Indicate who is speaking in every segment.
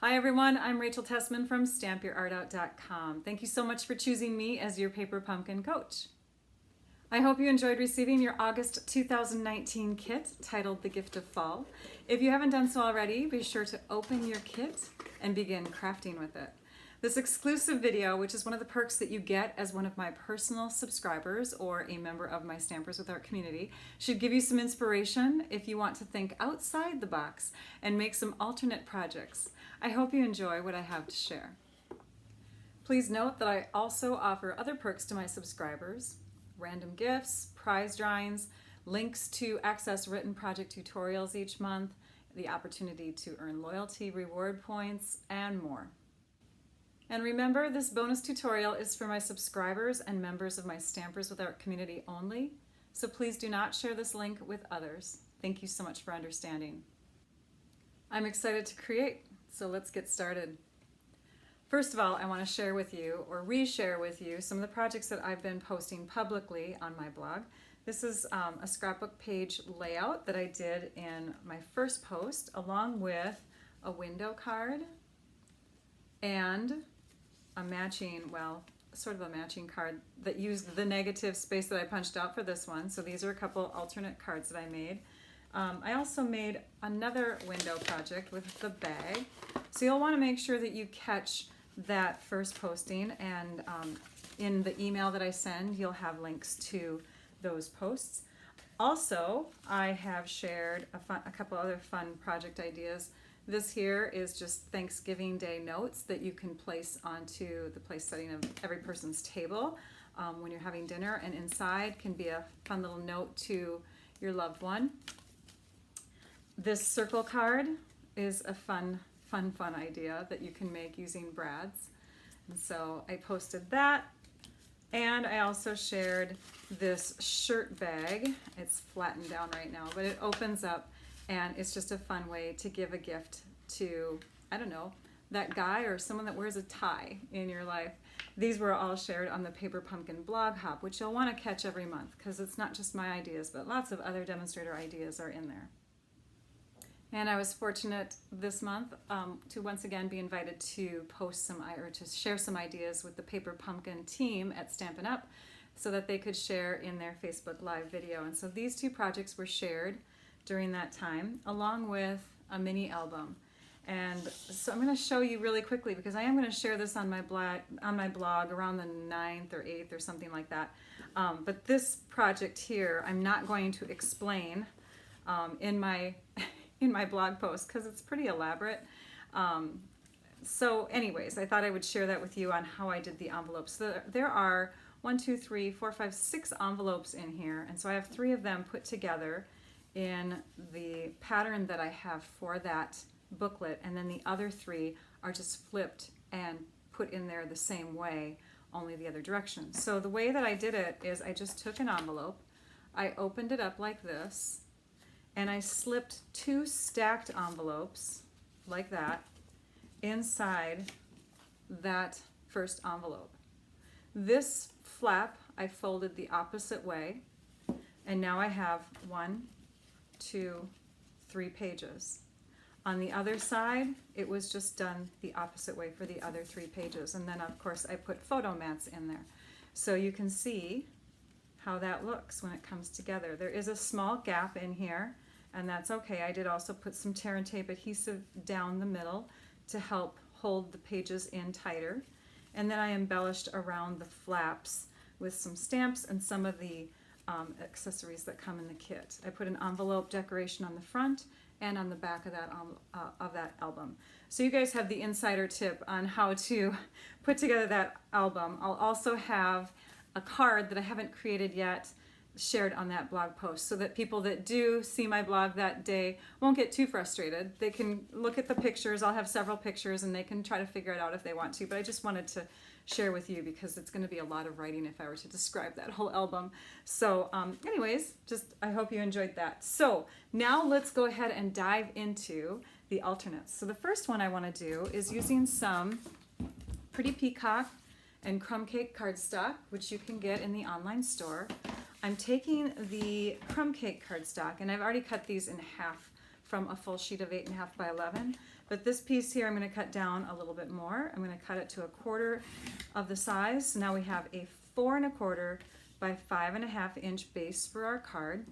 Speaker 1: Hi everyone, I'm Rachel Tessman from StampYourArtOut.com. Thank you so much for choosing me as your paper pumpkin coach. I hope you enjoyed receiving your August 2019 kit titled The Gift of Fall. If you haven't done so already, be sure to open your kit and begin crafting with it. This exclusive video, which is one of the perks that you get as one of my personal subscribers or a member of my Stampers with Art community, should give you some inspiration if you want to think outside the box and make some alternate projects. I hope you enjoy what I have to share. Please note that I also offer other perks to my subscribers: random gifts, prize drawings, links to access written project tutorials each month, the opportunity to earn loyalty reward points, and more. And remember, this bonus tutorial is for my subscribers and members of my Stampers with Art community only, so please do not share this link with others. Thank you so much for understanding. I'm excited to create, so let's get started. First of all, I want to share with you, or re-share with you, some of the projects that I've been posting publicly on my blog. This is a scrapbook page layout that I did in my first post, along with a window card and a matching, well, sort of a matching card that used the negative space that I punched out for this one. So these are a couple alternate cards that I made. I also made another window project with the bag. So you'll want to make sure that you catch that first posting, and in the email that I send, you'll have links to those posts. Also, I have shared a couple other fun project ideas. This here is just Thanksgiving Day notes that you can place onto the place setting of every person's table when you're having dinner, and inside can be a fun little note to your loved one. This circle card is a fun idea that you can make using brads. And so I posted that, and I also shared this shirt bag. It's flattened down right now, but it opens up, and it's just a fun way to give a gift to, I don't know, that guy or someone that wears a tie in your life. These were all shared on the Paper Pumpkin blog hop, which you'll want to catch every month because it's not just my ideas, but lots of other demonstrator ideas are in there. And I was fortunate this month to once again be invited to post to share some ideas with the Paper Pumpkin team at Stampin' Up! So that they could share in their Facebook Live video. And so these two projects were shared during that time, along with a mini album. And so I'm going to show you really quickly, because I am going to share this on my blog around the 9th or 8th or something like that. But this project here, I'm not going to explain in my blog post because it's pretty elaborate. So anyways, I thought I would share that with you on how I did the envelopes. So there are 1, 2, 3, 4, 5, 6 envelopes in here, and so I have 3 of them put together in the pattern that I have for that booklet, and then the other 3 are just flipped and put in there the same way, only the other direction. So the way that I did it is I just took an envelope, I opened it up like this, and I slipped 2 stacked envelopes like that inside that first envelope. This flap I folded the opposite way, and now I have 1, 2, 3 pages. On the other side, it was just done the opposite way for the other 3 pages, and then of course I put photo mats in there. So you can see how that looks when it comes together. There is a small gap in here, and that's okay. I did also put some tear and tape adhesive down the middle to help hold the pages in tighter. And then I embellished around the flaps with some stamps and some of the accessories that come in the kit. I put an envelope decoration on the front and on the back of that album. So you guys have the insider tip on how to put together that album. I'll also have a card that I haven't created yet shared on that blog post, so that people that do see my blog that day won't get too frustrated. They can look at the pictures. I'll have several pictures, and they can try to figure it out if they want to, but I just wanted to share with you because it's going to be a lot of writing if I were to describe that whole album. So anyways, I hope you enjoyed that. So now let's go ahead and dive into the alternates. So the first one I want to do is using some Pretty Peacock and Crumb Cake cardstock, which you can get in the online store. I'm taking the Crumb Cake cardstock, and I've already cut these in half from a full sheet of 8.5 by 11. But this piece here, I'm going to cut down a little bit more. I'm going to cut it to 1/4 of the size. So now we have a 4 1/4 by 5.5 inch base for our card.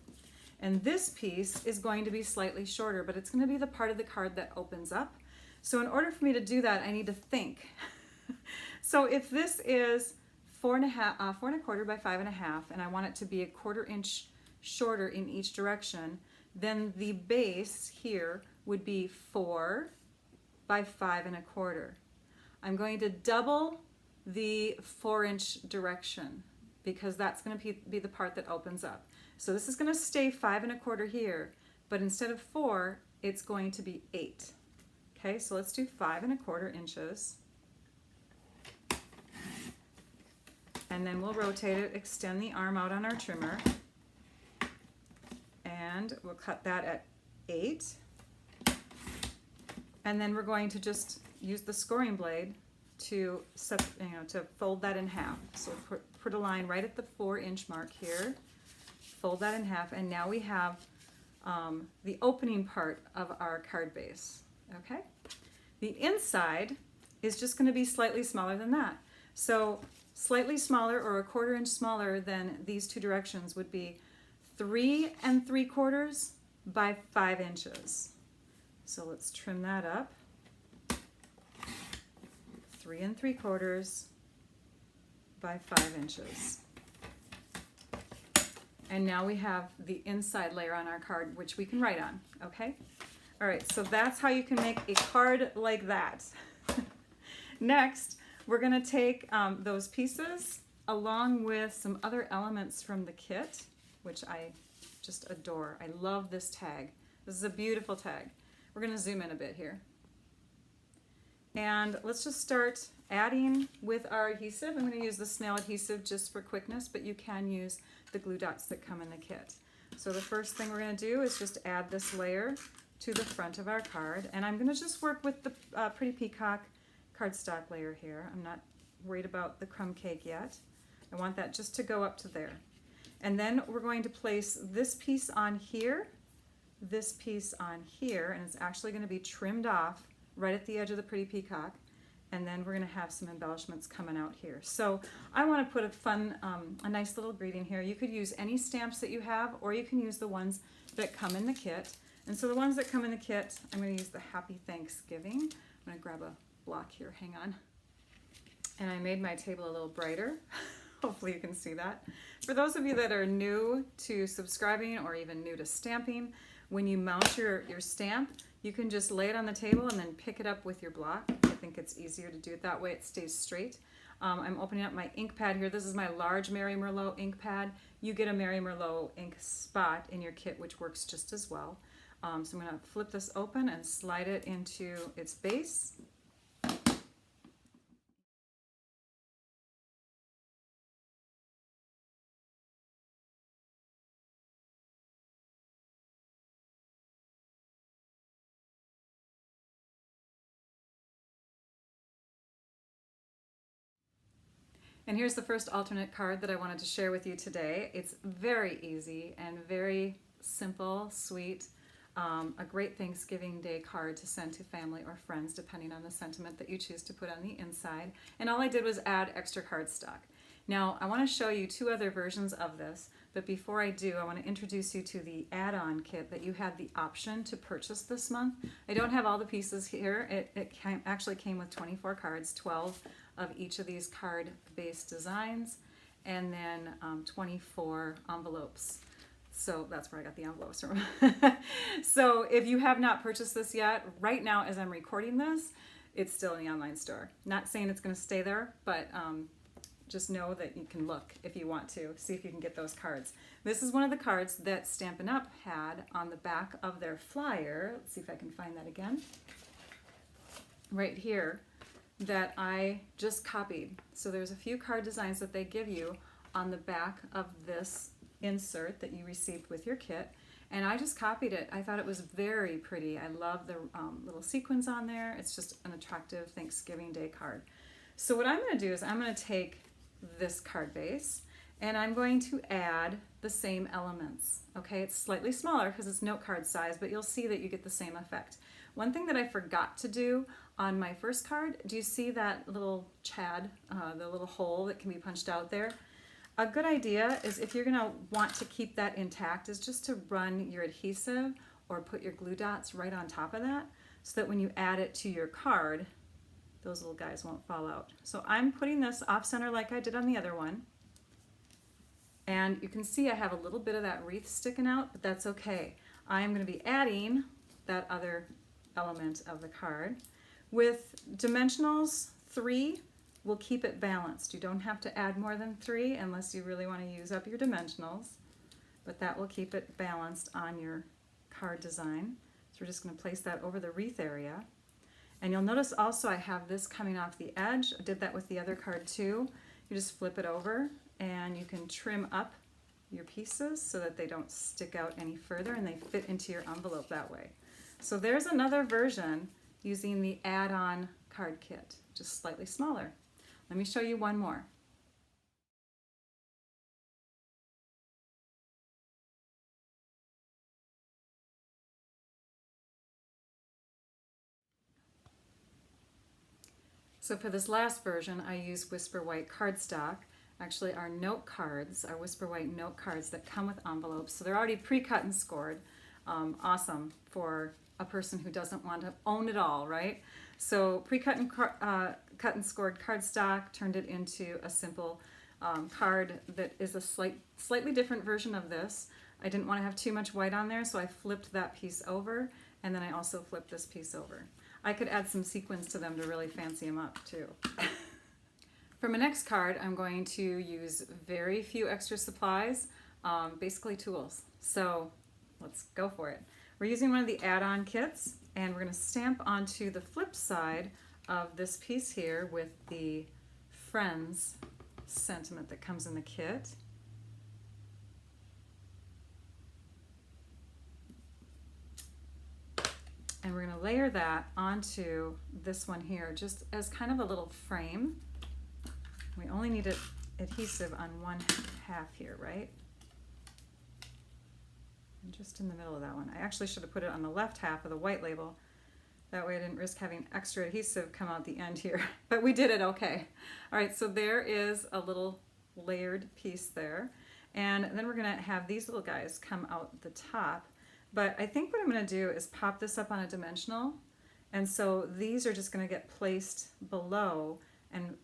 Speaker 1: And this piece is going to be slightly shorter, but it's going to be the part of the card that opens up. So in order for me to do that, I need to think. So if this is 4 1/4 by 5.5, and I want it to be 1/4 inch shorter in each direction, then the base here would be 4 by 5 1/4. I'm going to double the 4 inch direction because that's going to be the part that opens up. So this is going to stay 5 1/4 here, but instead of 4, it's going to be 8. Okay, so let's do 5 1/4 inches. And then we'll rotate it, extend the arm out on our trimmer, and we'll cut that at 8. And then we're going to just use the scoring blade to to fold that in half. So put a line right at the 4 inch mark here, fold that in half, and now we have the opening part of our card base. Okay, the inside is just going to be slightly smaller than that. So slightly smaller, or 1/4 inch smaller than these two directions, would be 3 3/4 by 5 inches. So let's trim that up. 3 3/4 by 5 inches. And now we have the inside layer on our card, which we can write on, okay? All right, so that's how you can make a card like that. Next, we're gonna take those pieces along with some other elements from the kit, which I just adore. I love this tag. This is a beautiful tag. We're gonna zoom in a bit here. And let's just start adding with our adhesive. I'm gonna use the snail adhesive just for quickness, but you can use the glue dots that come in the kit. So the first thing we're gonna do is just add this layer to the front of our card. And I'm gonna just work with the Pretty Peacock cardstock layer here. I'm not worried about the crumb cake yet. I want that just to go up to there. And then we're going to place this piece on here, this piece on here, and it's actually going to be trimmed off right at the edge of the Pretty Peacock. And then we're going to have some embellishments coming out here. So I want to put a fun, a nice little greeting here. You could use any stamps that you have, or you can use the ones that come in the kit. And so the ones that come in the kit, I'm going to use the Happy Thanksgiving. I'm going to grab a block here, hang on. And I made my table a little brighter. Hopefully you can see that. For those of you that are new to subscribing or even new to stamping, when you mount your stamp, you can just lay it on the table and then pick it up with your block. I think it's easier to do it that way. It stays straight. I'm opening up my ink pad here. This is my large Mary Merlot ink pad. You get a Mary Merlot ink spot in your kit, which works just as well. So I'm going to flip this open and slide it into its base. And here's the first alternate card that I wanted to share with you today. It's very easy and very simple, sweet. A great Thanksgiving Day card to send to family or friends, depending on the sentiment that you choose to put on the inside. And all I did was add extra cardstock. Now, I want to show you two other versions of this, but before I do, I want to introduce you to the add-on kit that you had the option to purchase this month. I don't have all the pieces here. It actually came with 24 cards, 12 of each of these card-based designs, and then 24 envelopes. So that's where I got the envelopes from. So if you have not purchased this yet, right now as I'm recording this, it's still in the online store. Not saying it's going to stay there, but just know that you can look if you want to, see if you can get those cards. This is one of the cards that Stampin' Up! Had on the back of their flyer. Let's see if I can find that again. Right here, that I just copied. So there's a few card designs that they give you on the back of this insert that you received with your kit, and I just copied it. I thought it was very pretty. I love the little sequins on there. It's just an attractive Thanksgiving Day card. So what I'm going to do is I'm going to take this card base and I'm going to add the same elements. Okay, it's slightly smaller because it's note card size, but you'll see that you get the same effect. One thing that I forgot to do on my first card, do you see that little chad, the little hole that can be punched out there? A good idea is, if you're gonna want to keep that intact, is just to run your adhesive or put your glue dots right on top of that, so that when you add it to your card, those little guys won't fall out. So I'm putting this off center like I did on the other one. And you can see I have a little bit of that wreath sticking out, but that's okay. I'm going to be adding that other element of the card. With dimensionals 3, we'll keep it balanced. You don't have to add more than 3 unless you really want to use up your dimensionals, but that will keep it balanced on your card design. So we're just going to place that over the wreath area. And you'll notice also I have this coming off the edge. I did that with the other card too. You just flip it over and you can trim up your pieces so that they don't stick out any further and they fit into your envelope that way. So there's another version using the add-on card kit, just slightly smaller. Let me show you one more. So for this last version, I use Whisper White cardstock. Actually, our note cards, our Whisper White note cards that come with envelopes. So they're already pre-cut and scored. Awesome for a person who doesn't want to own it all, right? So pre-cut and cut and scored cardstock, turned it into a simple card that is a slightly different version of this. I didn't want to have too much white on there, so I flipped that piece over, and then I also flipped this piece over. I could add some sequins to them to really fancy them up too. For my next card, I'm going to use very few extra supplies, basically tools. So let's go for it. We're using one of the add-on kits, and we're going to stamp onto the flip side of this piece here with the Friends sentiment that comes in the kit. And we're going to layer that onto this one here, just as kind of a little frame. We only need adhesive on one half here, right? And just in the middle of that one. I actually should have put it on the left half of the white label. That way I didn't risk having extra adhesive come out the end here. But we did it okay. All right, so there is a little layered piece there. And then we're going to have these little guys come out the top. But I think what I'm going to do is pop this up on a dimensional. And so these are just going to get placed below and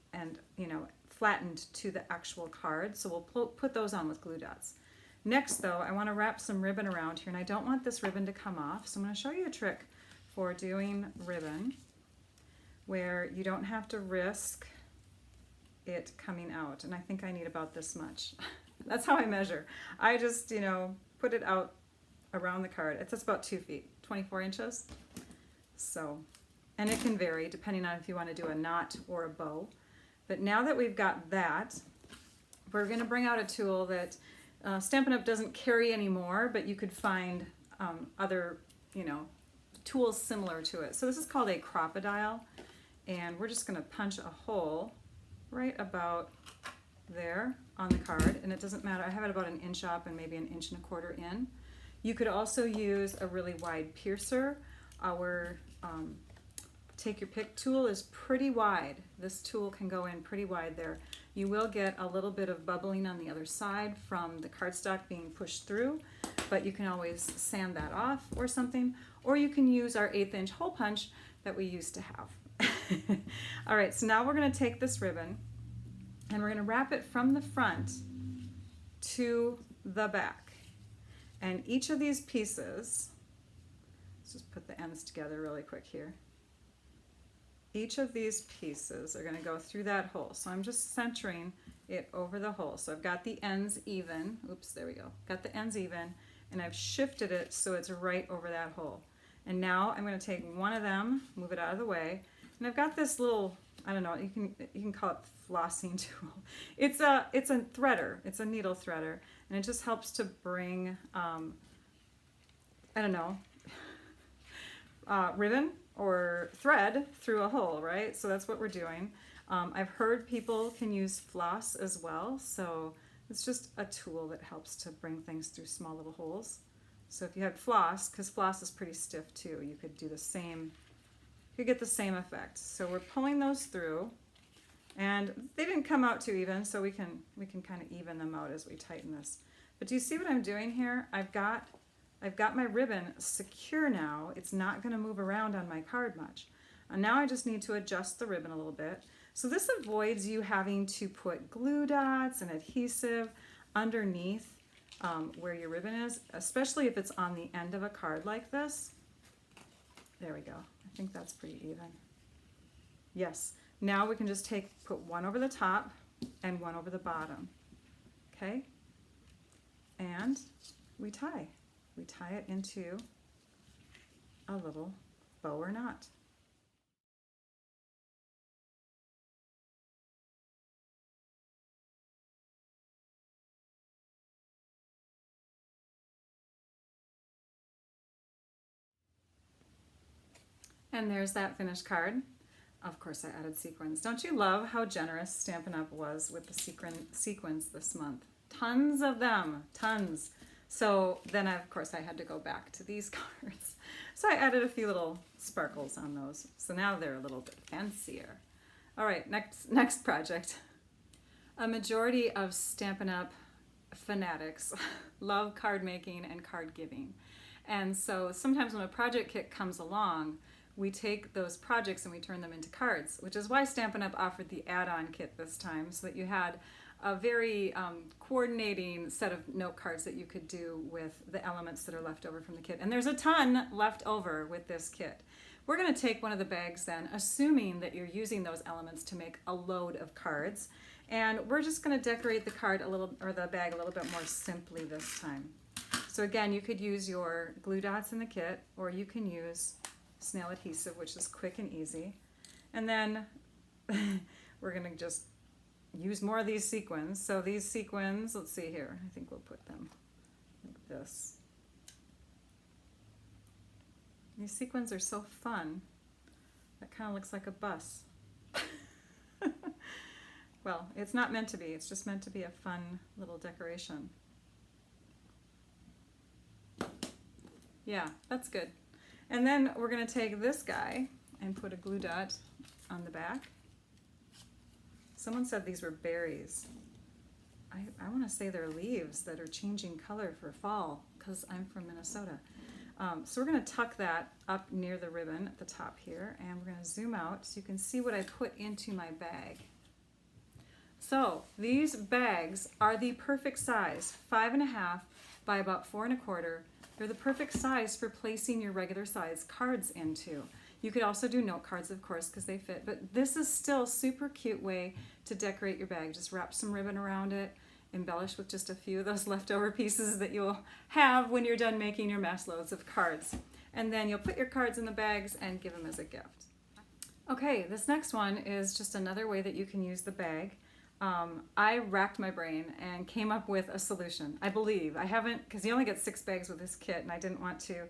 Speaker 1: you know, flattened to the actual card. So we'll put those on with glue dots. Next though, I want to wrap some ribbon around here, and I don't want this ribbon to come off. So I'm going to show you a trick for doing ribbon where you don't have to risk it coming out. And I think I need about this much. That's how I measure. I just, you know, put it out around the card. It's about 2 feet, 24 inches. So, and it can vary depending on if you want to do a knot or a bow. But now that we've got that, we're going to bring out a tool that Stampin' Up! Doesn't carry anymore, but you could find other, you know, tools similar to it. So this is called a crocodile, and we're just going to punch a hole right about there on the card, and it doesn't matter. I have it about 1 inch up and maybe 1 1/4 inch in. You could also use a really wide piercer. Our take your pick tool is pretty wide. This tool can go in pretty wide there. You will get a little bit of bubbling on the other side from the cardstock being pushed through, but you can always sand that off or something, or you can use our 1/8 inch hole punch that we used to have. All right, so now we're going to take this ribbon and we're going to wrap it from the front to the back. And each of these pieces, let's just put the ends together really quick here. Each of these pieces are going to go through that hole. So I'm just centering it over the hole. So I've got the ends even. Oops, there we go. Got the ends even, and I've shifted it so it's right over that hole. And now I'm going to take one of them, move it out of the way, and I've got this little, I don't know, you can call it flossing tool. It's a threader. It's a needle threader, and it just helps to bring I don't know, ribbon or thread through a hole, right? So that's what we're doing. I've heard people can use floss as well, so It's just a tool that helps to bring things through small little holes. So if you had floss, because floss is pretty stiff too, you could do the same, you could get the same effect. So we're pulling those through, and they didn't come out too even, so we can kind of even them out as we tighten this. But do you see what I'm doing here? I've got my ribbon secure now. It's not going to move around on my card much. And now I just need to adjust the ribbon a little bit. So this avoids you having to put glue dots and adhesive underneath where your ribbon is, especially if it's on the end of a card like this. There we go. I think that's pretty even. Yes. Now we can just put one over the top and one over the bottom. Okay? And we tie. We tie it into a little bow or knot. And there's that finished card. Of course, I added sequins. Don't you love how generous Stampin' Up! Was with the sequins this month? Tons of them, tons. So then, of course, I had to go back to these cards. So I added a few little sparkles on those. So now they're a little bit fancier. All right, next project. A majority of Stampin' Up! Fanatics love card making and card giving. And so sometimes when a project kit comes along, we take those projects and we turn them into cards, which is why Stampin' Up! Offered the add-on kit this time, so that you had a very coordinating set of note cards that you could do with the elements that are left over from the kit. And there's a ton left over with this kit. We're going to take one of the bags then, assuming that you're using those elements to make a load of cards, and we're just going to decorate the card a little, or the bag a little bit more simply this time. So again, you could use your glue dots in the kit, or you can use snail adhesive, which is quick and easy. And then we're going to just use more of these sequins. So these sequins, let's see here, I think we'll put them like this. These sequins are so fun. That kind of looks like a bus. Well, it's not meant to be. It's just meant to be a fun little decoration. Yeah, that's good. And then we're going to take this guy and put a glue dot on the back. Someone said these were berries. I want to say they're leaves that are changing color for fall, because I'm from Minnesota. So we're going to tuck that up near the ribbon at the top here, and we're going to zoom out so you can see what I put into my bag. So these bags are the perfect size, 5.5 by about 4 1/4. They're the perfect size for placing your regular size cards into. You could also do note cards, of course, because they fit, but this is still a super cute way to decorate your bag. Just wrap some ribbon around it, embellish with just a few of those leftover pieces that you'll have when you're done making your mass loads of cards. And then you'll put your cards in the bags and give them as a gift. Okay, this next one is just another way that you can use the bag. I racked my brain and came up with a solution. I believe. I haven't, because you only get 6 bags with this kit, and I didn't want to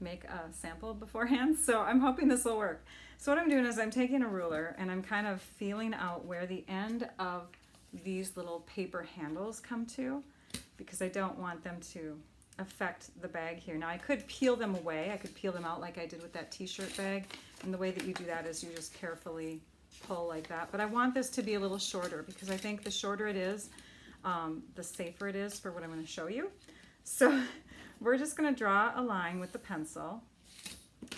Speaker 1: make a sample beforehand, so I'm hoping this will work. So what I'm doing is I'm taking a ruler and I'm kind of feeling out where the end of these little paper handles come to, because I don't want them to affect the bag here. Now I could peel them away. I could peel them out like I did with that t-shirt bag, and the way that you do that is you just carefully pull like that. But I want this to be a little shorter, because I think the shorter it is, the safer it is for what I'm going to show you. So we're just going to draw a line with the pencil,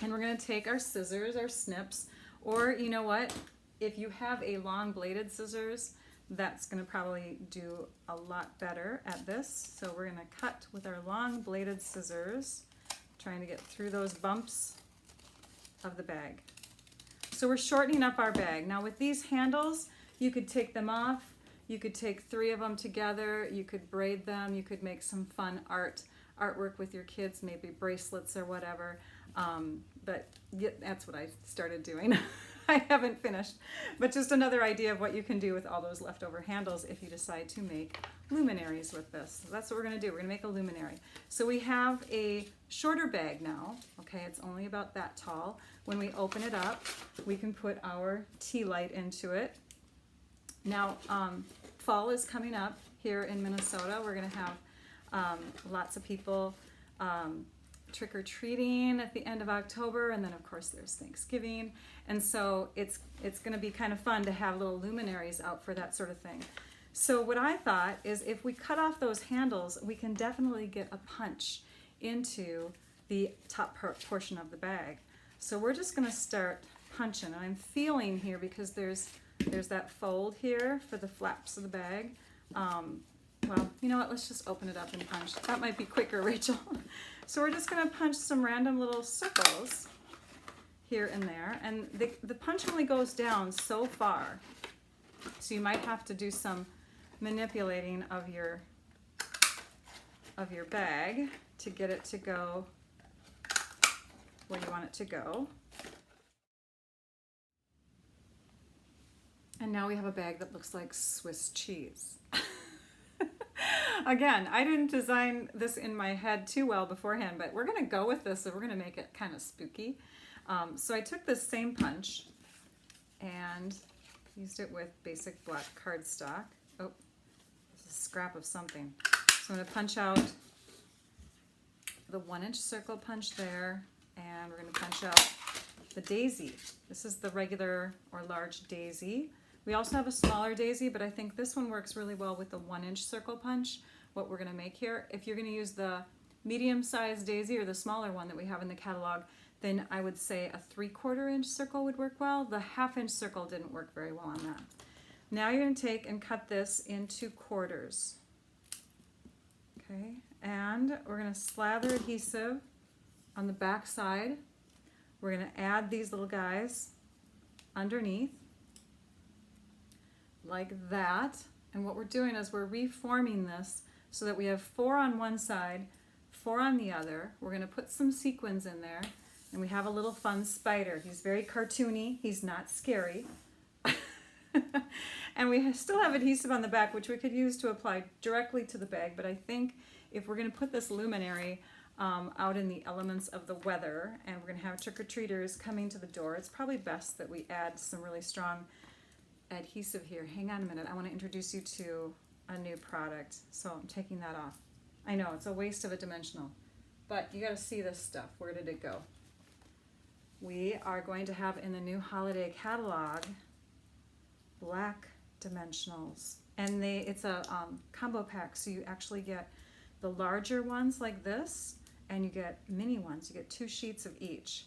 Speaker 1: and we're going to take our scissors, our snips, or you know what, if you have a long bladed scissors, that's going to probably do a lot better at this. So we're going to cut with our long bladed scissors, trying to get through those bumps of the bag. So we're shortening up our bag. Now with these handles, you could take them off, you could take 3 of them together, you could braid them, you could make some fun artwork with your kids, maybe bracelets or whatever. But yeah, that's what I started doing. I haven't finished, but just another idea of what you can do with all those leftover handles if you decide to make luminaries with this. So that's what we're going to do. We're going to make a luminary. So we have a shorter bag now. Okay, it's only about that tall. When we open it up, we can put our tea light into it. Now, fall is coming up, here in Minnesota. We're going to have lots of people trick-or-treating at the end of October, and then of course there's Thanksgiving, and so it's going to be kind of fun to have little luminaries out for that sort of thing. So what I thought is if we cut off those handles, we can definitely get a punch into the top portion of the bag. So we're just going to start punching, and I'm feeling here because there's that fold here for the flaps of the bag. Well, you know what, let's just open it up and punch. That might be quicker, Rachel. So we're just going to punch some random little circles here and there, and the punch only goes down so far, so you might have to do some manipulating of your bag to get it to go where you want it to go. And now we have a bag that looks like Swiss cheese. Again, I didn't design this in my head too well beforehand, but we're going to go with this, so we're going to make it kind of spooky. So I took this same punch and used it with basic black cardstock. Oh, this is a scrap of something. So I'm going to punch out the 1-inch circle punch there, and we're going to punch out the daisy. This is the regular or large daisy. We also have a smaller daisy, but I think this one works really well with the 1-inch circle punch, what we're going to make here. If you're going to use the medium-sized daisy or the smaller one that we have in the catalog, then I would say a 3/4 inch circle would work well. The 1/2-inch circle didn't work very well on that. Now you're going to take and cut this into quarters. Okay, and we're going to slather adhesive on the back side. We're going to add these little guys underneath like that, and what we're doing is we're reforming this so that we have 4 on one side, 4 on the other. We're going to put some sequins in there, and we have a little fun spider. He's very cartoony, he's not scary. And we still have adhesive on the back, which we could use to apply directly to the bag, but I think if we're going to put this luminary out in the elements of the weather, and we're going to have trick-or-treaters coming to the door, it's probably best that we add some really strong adhesive here. Hang on a minute, I want to introduce you to a new product, so I'm taking that off. I know, it's a waste of a dimensional, but you got to see this stuff. Where did it go? We are going to have in the new holiday catalog black dimensionals, and it's a combo pack, so you actually get the larger ones like this, and you get mini ones. You get 2 sheets of each,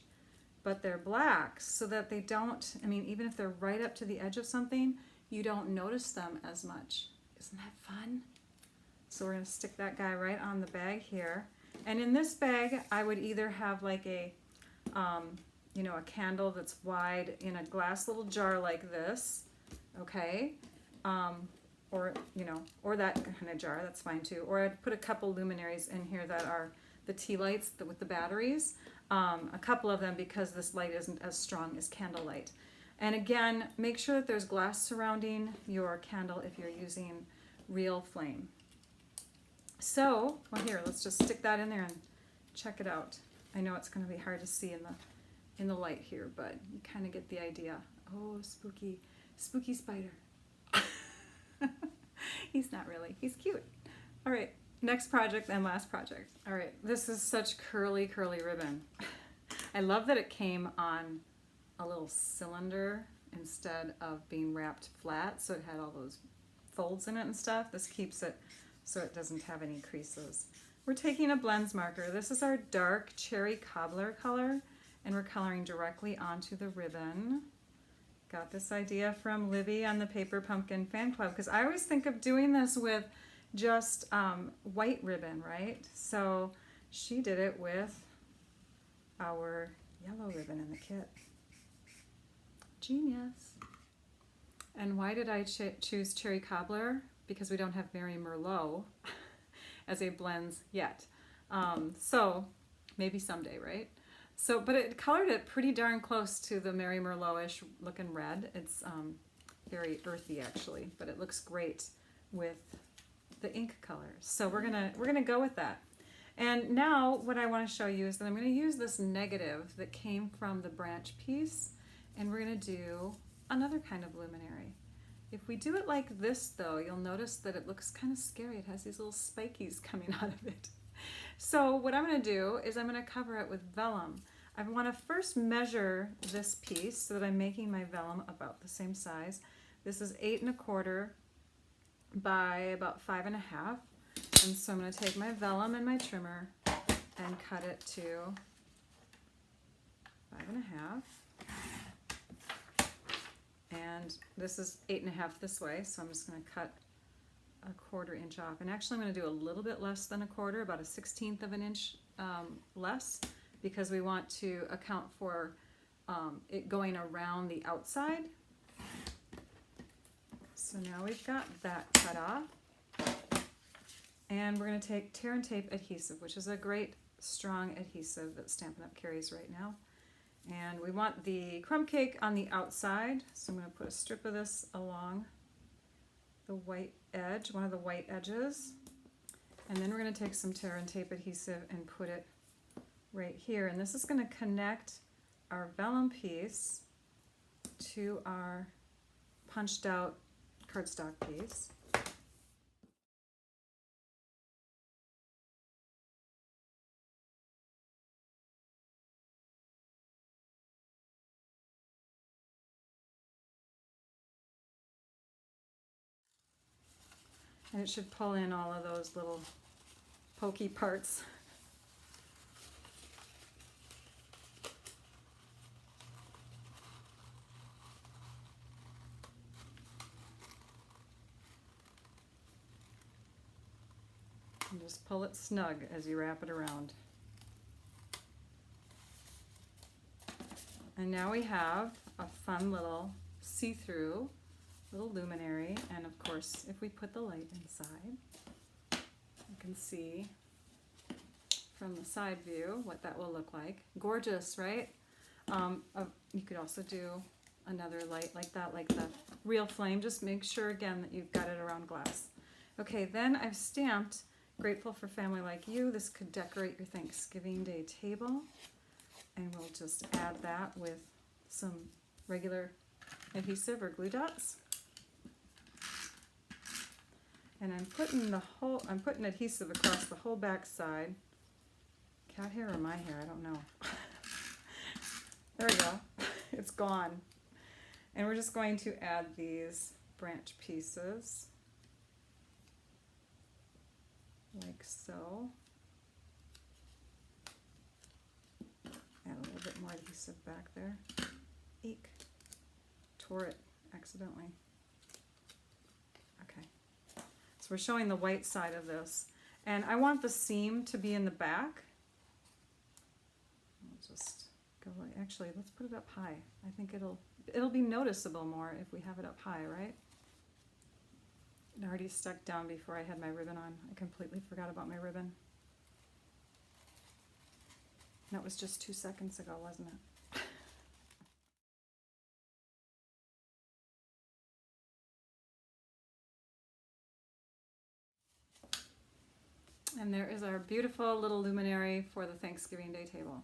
Speaker 1: but they're black so that they don't, I mean, even if they're right up to the edge of something, you don't notice them as much. Isn't that fun? So we're going to stick that guy right on the bag here, and in this bag I would either have like a you know, a candle that's wide in a glass little jar like this, okay, or you know, or that kind of jar, that's fine too. Or I'd put a couple luminaries in here that are the tea lights with the batteries, a couple of them, because this light isn't as strong as candlelight. And again, make sure that there's glass surrounding your candle if you're using real flame. So, well, here, let's just stick that in there and check it out. I know it's going to be hard to see in the light here, but you kind of get the idea. Oh, spooky, spooky spider. He's not really, he's cute. All right, next project and last project. All right, this is such curly, curly ribbon. I love that it came on a little cylinder instead of being wrapped flat, so it had all those folds in it and stuff. This keeps it so it doesn't have any creases. We're taking a blends marker. This is our dark cherry cobbler color, and we're coloring directly onto the ribbon. Got this idea from Libby on the Paper Pumpkin Fan Club, because I always think of doing this with just white ribbon, right? So she did it with our yellow ribbon in the kit. Genius. And why did I choose cherry cobbler? Because we don't have Mary Merlot as a blends yet. So maybe someday, right? So, but it colored it pretty darn close to the Mary Merlot-ish looking red. It's very earthy actually, but it looks great with the ink colors. So we're gonna go with that. And now what I want to show you is that I'm going to use this negative that came from the branch piece, and we're going to do another kind of luminary. If we do it like this though, you'll notice that it looks kind of scary. It has these little spikies coming out of it. So what I'm going to do is I'm going to cover it with vellum. I want to first measure this piece so that I'm making my vellum about the same size. This is 8 1/4 by about 5 1/2. And so I'm going to take my vellum and my trimmer and cut it to 5 1/2. And this is 8 1/2 this way, so I'm just going to cut 1/4 inch off. And actually I'm going to do a little bit less than 1/4, about a 1/16 of an inch less, because we want to account for it going around the outside. So now we've got that cut off. And we're going to take tear and tape adhesive, which is a great strong adhesive that Stampin' Up! Carries right now. And we want the crumb cake on the outside, so I'm going to put a strip of this along the white edge, one of the white edges. And then we're going to take some tear and tape adhesive and put it right here. And this is going to connect our vellum piece to our punched out cardstock piece. And it should pull in all of those little pokey parts. And just pull it snug as you wrap it around. And now we have a fun little see-through little luminary, and of course if we put the light inside, you can see from the side view what that will look like. Gorgeous, right? You could also do another light like that, like the real flame. Just make sure again that you've got it around glass. Okay, then I've stamped Grateful for Family Like You. This could decorate your Thanksgiving Day table, and we'll just add that with some regular adhesive or glue dots. And I'm putting adhesive across the whole back side. Cat hair or my hair, I don't know. There we go. It's gone. And we're just going to add these branch pieces like so. Add a little bit more adhesive back there. Eek. Tore it accidentally. Okay. So we're showing the white side of this. And I want the seam to be in the back. We'll just go, actually, let's put it up high. I think it'll be noticeable more if we have it up high, right? It already stuck down before I had my ribbon on. I completely forgot about my ribbon. That was just 2 seconds ago, wasn't it? And there is our beautiful little luminary for the Thanksgiving Day table.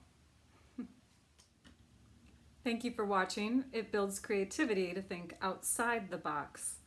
Speaker 1: Thank you for watching. It builds creativity to think outside the box.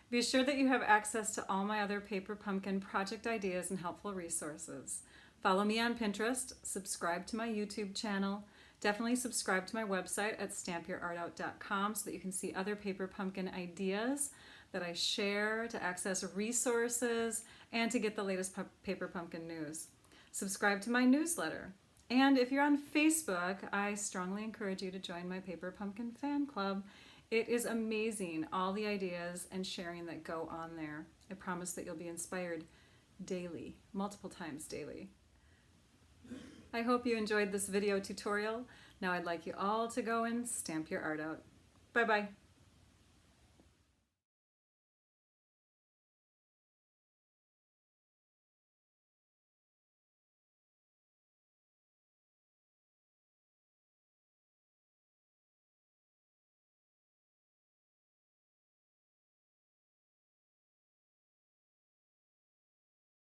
Speaker 1: Be sure that you have access to all my other Paper Pumpkin project ideas and helpful resources. Follow me on Pinterest, subscribe to my YouTube channel, definitely subscribe to my website at stampyourartout.com so that you can see other Paper Pumpkin ideas that I share, to access resources, and to get the latest Paper Pumpkin news. Subscribe to my newsletter. And if you're on Facebook, I strongly encourage you to join my Paper Pumpkin fan club. It is amazing, all the ideas and sharing that go on there. I promise that you'll be inspired daily, multiple times daily. I hope you enjoyed this video tutorial. Now I'd like you all to go and stamp your art out. Bye-bye.